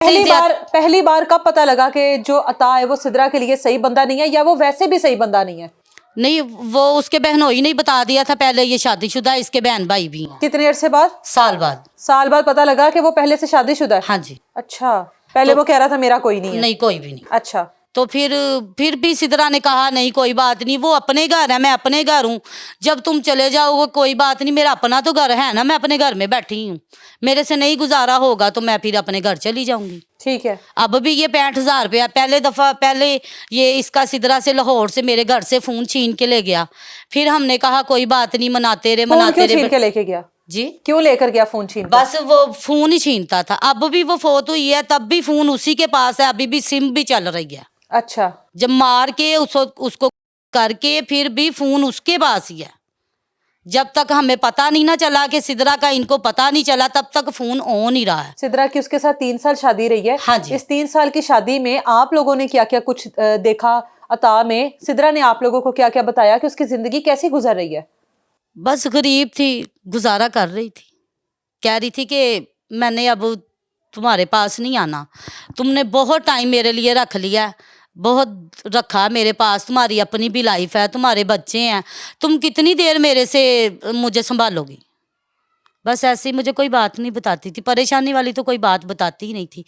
पहली बार कब पता लगा कि जो अता है वो सिद्रा के लिए सही बंदा नहीं है, या वो वैसे भी सही बंदा नहीं है? नहीं, वो उसके बहनोई ने बता दिया था पहले ये शादीशुदा है, इसके बहन भाई भी हैं। कितने अरसे बाद? साल बाद पता लगा कि वो पहले से शादीशुदा है? हाँ जी। अच्छा, पहले वो कह रहा था मेरा कोई नहीं है? नहीं, कोई भी नहीं। अच्छा, तो फिर भी सिद्रा ने कहा नहीं कोई बात नहीं, वो अपने घर है, मैं अपने घर हूँ, जब तुम चले जाओ वो कोई बात नहीं, मेरा अपना तो घर है ना, मैं अपने घर में बैठी हूँ, मेरे से नहीं गुजारा होगा तो मैं फिर अपने घर चली जाऊंगी। ठीक है। अब भी ये 65,000 रुपया पहले ये इसका सिद्रा से लाहौर से मेरे घर से फोन छीन के ले गया। फिर हमने कहा कोई बात नहीं, मनाते रहे छीन के लेके गया जी। क्यों लेकर गया फोन छीन? बस वो फोन ही छीनता था। अब भी वो फोत हुई है, तब भी फोन उसी के पास है, अभी भी सिम भी चल रही है। अच्छा, जब मार के उसको करके फिर भी फोन उसके पास ही है। जब तक हमें पता नहीं ना चला कि सिद्रा का इनको पता नहीं चला, तब तक फोन ऑन ही रहा है। सिद्रा की उसके साथ 3 साल शादी रही है। हाँ जी। इस 3 साल की शादी में आप लोगों ने क्या क्या कुछ देखा? अता में सिद्रा ने आप लोगों को क्या क्या बताया कि उसकी जिंदगी कैसी गुजर रही है? बस गरीब थी, गुजारा कर रही थी, कह रही थी कि मैंने अब तुम्हारे पास नहीं आना, तुमने बहुत टाइम मेरे लिए रख लिया, बहुत रखा मेरे पास, तुम्हारी अपनी भी लाइफ है, तुम्हारे बच्चे हैं, तुम कितनी देर मेरे से मुझे संभालोगी। बस ऐसी मुझे कोई बात नहीं बताती थी, परेशानी वाली तो कोई बात बताती ही नहीं थी।